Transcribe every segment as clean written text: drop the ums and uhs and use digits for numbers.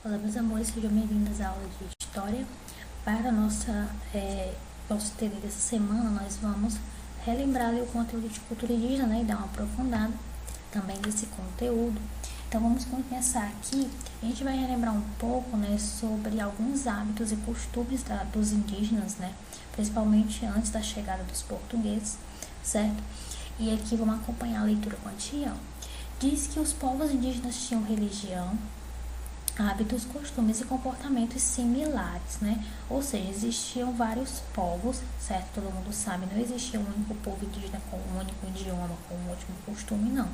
Olá, meus amores, sejam bem-vindos à aula de História. Para nosso TD dessa semana, nós vamos relembrar o conteúdo de cultura indígena, né, e dar uma aprofundada também desse conteúdo. Então, vamos começar aqui. A gente vai relembrar um pouco, né, sobre alguns hábitos e costumes dos indígenas, né, principalmente antes da chegada dos portugueses, certo? E aqui vamos acompanhar a leitura com a tia. Diz que os povos indígenas tinham religião, hábitos, costumes e comportamentos similares, né? Ou seja, existiam vários povos, certo? Todo mundo sabe, não existia um único povo indígena com um único idioma, com um único costume, não.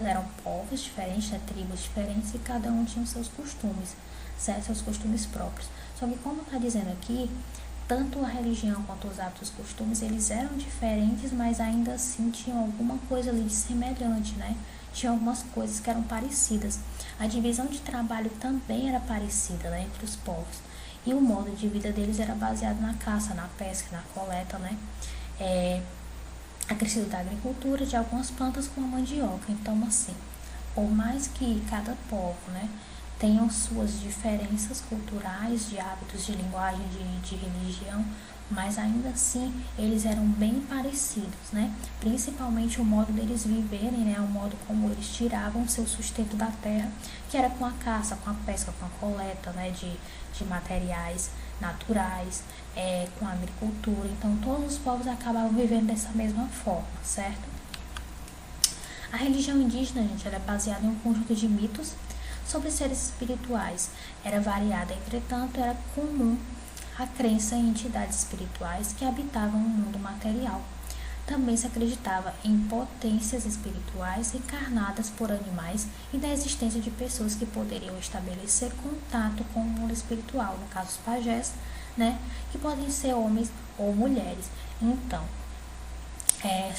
Eram povos diferentes, né? Tribos diferentes, e cada um tinha os seus costumes, certo? Seus costumes próprios. Só que como está dizendo aqui, tanto a religião quanto os hábitos e costumes, eles eram diferentes, mas ainda assim tinham alguma coisa ali de semelhante, né? Tinha algumas coisas que eram parecidas. A divisão de trabalho também era parecida, né, entre os povos. E o modo de vida deles era baseado na caça, na pesca, na coleta, né? Acrescido da agricultura de algumas plantas como a mandioca. Então, assim, por mais que cada povo, né, tenham suas diferenças culturais, de hábitos, de linguagem, de religião, mas ainda assim eles eram bem parecidos, né? Principalmente o modo deles viverem, né? O modo como eles tiravam seu sustento da terra, que era com a caça, com a pesca, com a coleta, né? De materiais naturais, com a agricultura. Então todos os povos acabavam vivendo dessa mesma forma, certo? A religião indígena, gente, era baseada em um conjunto de mitos sobre seres espirituais. Era variada, entretanto, era comum a crença em entidades espirituais que habitavam o mundo material. Também se acreditava em potências espirituais encarnadas por animais e na existência de pessoas que poderiam estabelecer contato com o mundo espiritual, no caso os pajés, né, que podem ser homens ou mulheres. Então,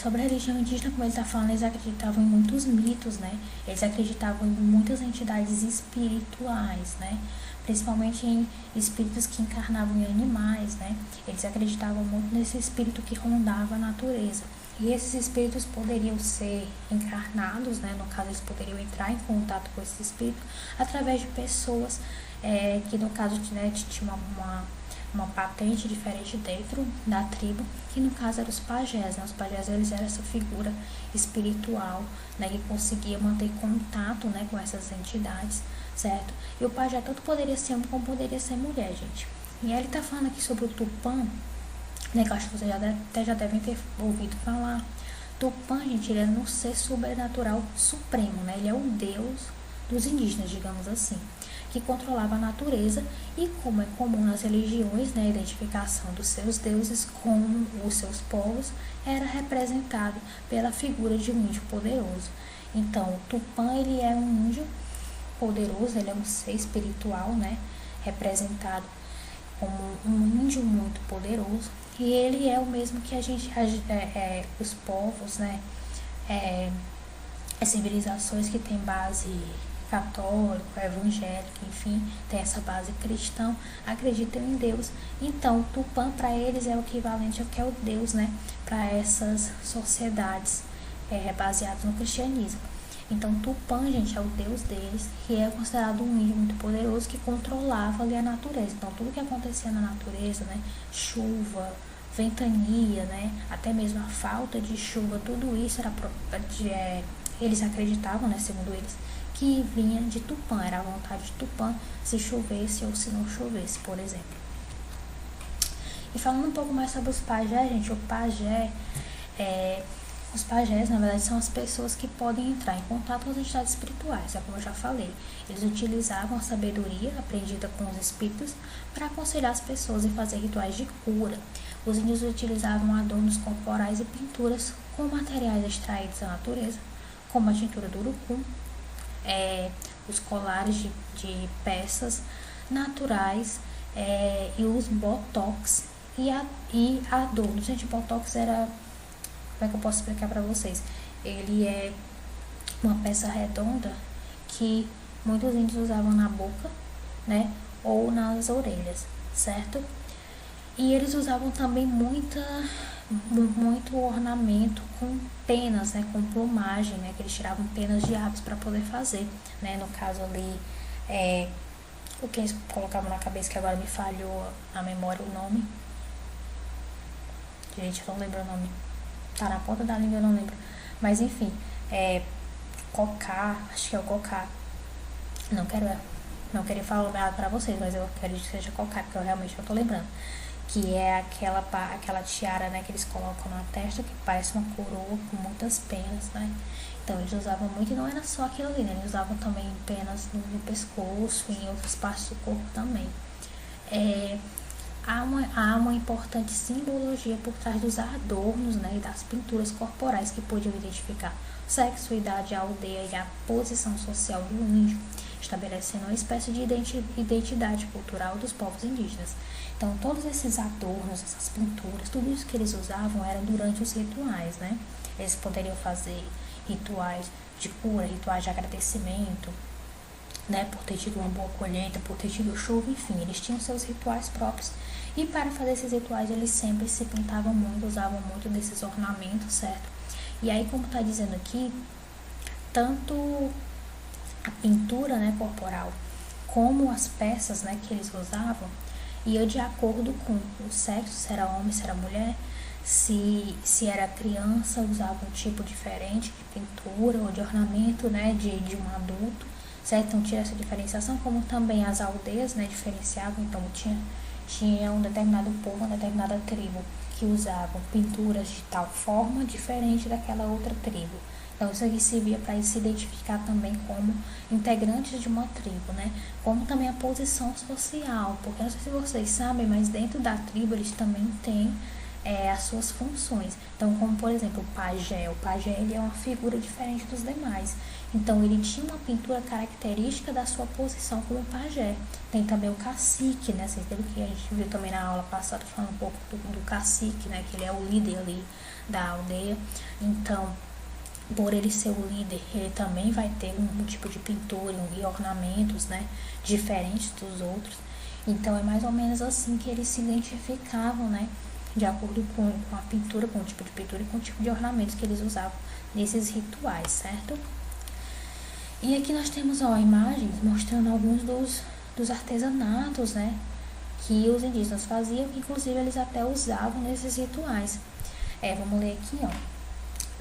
sobre a religião indígena, como ele está falando, eles acreditavam em muitos mitos, né? Eles acreditavam em muitas entidades espirituais, né? Principalmente em espíritos que encarnavam em animais, né? Eles acreditavam muito nesse espírito que rondava a natureza. E esses espíritos poderiam ser encarnados, né? No caso, eles poderiam entrar em contato com esse espírito através de pessoas que, no caso, né, tinham uma patente diferente dentro da tribo, que no caso eram os pajés, né? Os pajés, eles eram essa figura espiritual, né, que conseguia manter contato, né, com essas entidades, certo? E o pajé tanto poderia ser homem como poderia ser mulher, gente. E aí ele tá falando aqui sobre o Tupã, né, que eu acho que vocês já devem ter ouvido falar. Tupã, gente, ele é um ser sobrenatural supremo, né? Ele é o deus dos indígenas, digamos assim, que controlava a natureza, e como é comum nas religiões, né, a identificação dos seus deuses com os seus povos era representado pela figura de um índio poderoso. Então, o Tupã, ele é um índio poderoso, ele é um ser espiritual, né, representado como um índio muito poderoso, e ele é o mesmo que os povos, né, as civilizações que têm base católico, evangélico, enfim, tem essa base cristã, acreditam em Deus. Então, Tupã para eles é o equivalente ao que é o Deus, né, para essas sociedades baseadas no cristianismo. Então, Tupã, gente, é o Deus deles, e é considerado um índio muito poderoso que controlava ali a natureza. Então, tudo que acontecia na natureza, né, chuva, ventania, né, até mesmo a falta de chuva, tudo isso era eles acreditavam, né, segundo eles, que vinha de Tupã, era a vontade de Tupã se chovesse ou se não chovesse, por exemplo. E falando um pouco mais sobre os pajés, gente, os pajés, na verdade, são as pessoas que podem entrar em contato com as entidades espirituais, como eu já falei. Eles utilizavam a sabedoria aprendida com os espíritos para aconselhar as pessoas em fazer rituais de cura. Os índios utilizavam adornos corporais e pinturas com materiais extraídos da natureza, como a tintura do urucum, os colares de peças naturais, e os botox e adornos. Gente, botox era, como é que eu posso explicar para vocês? Ele é uma peça redonda que muitos índios usavam na boca, né, ou nas orelhas, certo? E eles usavam também muito ornamento com penas, né, com plumagem, né, que eles tiravam penas de aves para poder fazer, né, no caso ali o que eles colocavam na cabeça, que agora me falhou a memória, o nome. Gente, eu não lembro o nome. Tá na ponta da língua, eu não lembro. Mas enfim, cocá, acho que é o cocá. Não queria falar nada pra vocês, mas eu acredito que seja cocá, porque eu realmente não tô lembrando. Que é aquela tiara, né, que eles colocam na testa, que parece uma coroa com muitas penas, né? Então eles usavam muito, e não era só aquilo ali, né? Eles usavam também penas no pescoço e em outras partes do corpo também. Há uma importante simbologia por trás dos adornos, né, e das pinturas corporais que podiam identificar sexo, idade, a aldeia e a posição social do índio, estabelecendo uma espécie de identidade cultural dos povos indígenas. Então, todos esses adornos, essas pinturas, tudo isso que eles usavam era durante os rituais, né? Eles poderiam fazer rituais de cura, rituais de agradecimento, né, por ter tido uma boa colheita, por ter tido chuva, enfim, eles tinham seus rituais próprios. E para fazer esses rituais, eles sempre se pintavam muito, usavam muito desses ornamentos, certo? E aí, como está dizendo aqui, tanto a pintura, né, corporal, como as peças, né, que eles usavam, ia de acordo com o sexo, se era homem, se era mulher, se era criança, usava um tipo diferente de pintura ou de ornamento, né, de um adulto, certo? Então tinha essa diferenciação, como também as aldeias, né, diferenciavam, então tinha um determinado povo, uma determinada tribo que usavam pinturas de tal forma diferente daquela outra tribo. Então isso aqui servia para se identificar também como integrantes de uma tribo, né? Como também a posição social, porque não sei se vocês sabem, mas dentro da tribo eles também têm as suas funções. Então, como por exemplo o pajé ele é uma figura diferente dos demais. Então ele tinha uma pintura característica da sua posição como pajé. Tem também o cacique, né? Vocês viram que a gente viu também na aula passada falando um pouco do cacique, né? Que ele é o líder ali da aldeia. Então, por ele ser o líder, ele também vai ter um tipo de pintura e ornamentos, né, diferentes dos outros. Então é mais ou menos assim que eles se identificavam, né, de acordo com a pintura, com o tipo de pintura e com o tipo de ornamentos que eles usavam nesses rituais, certo? E aqui nós temos, ó, imagens mostrando alguns dos artesanatos, né, que os indígenas faziam, que inclusive eles até usavam nesses rituais. Vamos ler aqui, ó.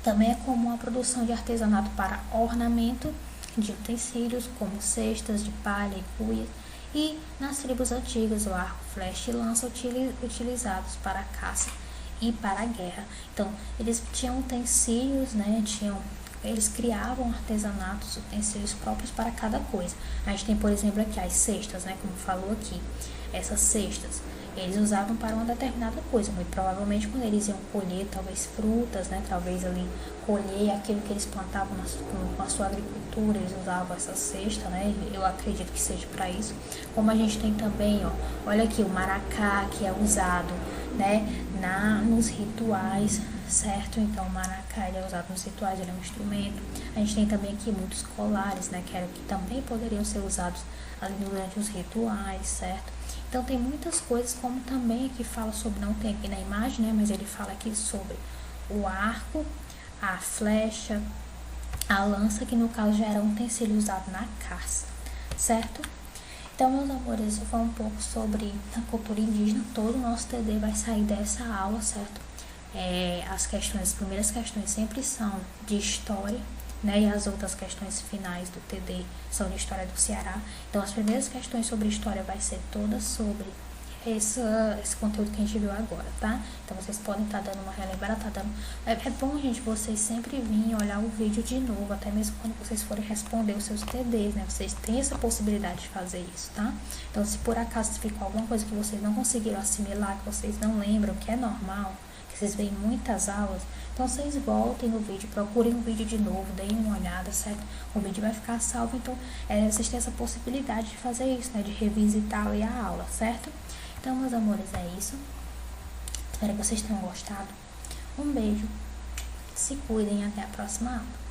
Também é comum a produção de artesanato para ornamento de utensílios, como cestas de palha e cuias, e nas tribos antigas o arco, flecha e lança utilizados para a caça e para a guerra. Então, eles tinham utensílios, né, eles criavam artesanatos, utensílios próprios para cada coisa. A gente tem, por exemplo, aqui as cestas, né, como falou aqui, essas cestas. Eles usavam para uma determinada coisa, muito provavelmente quando eles iam colher talvez frutas, né, talvez ali colher aquilo que eles plantavam com a sua agricultura, eles usavam essa cesta, né, eu acredito que seja para isso. Como a gente tem também, ó, olha aqui o maracá, que é usado, né, nos rituais, certo? Então o maracá ele é usado nos rituais, ele é um instrumento. A gente tem também aqui muitos colares, né, que também poderiam ser usados ali durante os rituais, certo? Então tem muitas coisas, como também aqui fala sobre, não tem aqui na imagem, né, mas ele fala aqui sobre o arco, a flecha, a lança, que no caso já era um utensílio usado na caça, certo? Então, meus amores, isso foi um pouco sobre a cultura indígena. Todo o nosso TD vai sair dessa aula, certo? As primeiras questões sempre são de história, né? E as outras questões finais do TD são de história do Ceará. Então, as primeiras questões sobre história vai ser todas sobre esse conteúdo que a gente viu agora, tá? Então, vocês podem estar dando uma relembrada, É bom, gente, vocês sempre virem olhar o vídeo de novo, até mesmo quando vocês forem responder os seus TDs, né? Vocês têm essa possibilidade de fazer isso, tá? Então, se por acaso ficou alguma coisa que vocês não conseguiram assimilar, que vocês não lembram, que é normal, que vocês veem muitas aulas, então vocês voltem no vídeo, procurem o vídeo de novo, deem uma olhada, certo? O vídeo vai ficar salvo, então vocês têm essa possibilidade de fazer isso, né? De revisitar ali a aula, certo? Então, meus amores, é isso. Espero que vocês tenham gostado. Um beijo, se cuidem e até a próxima aula.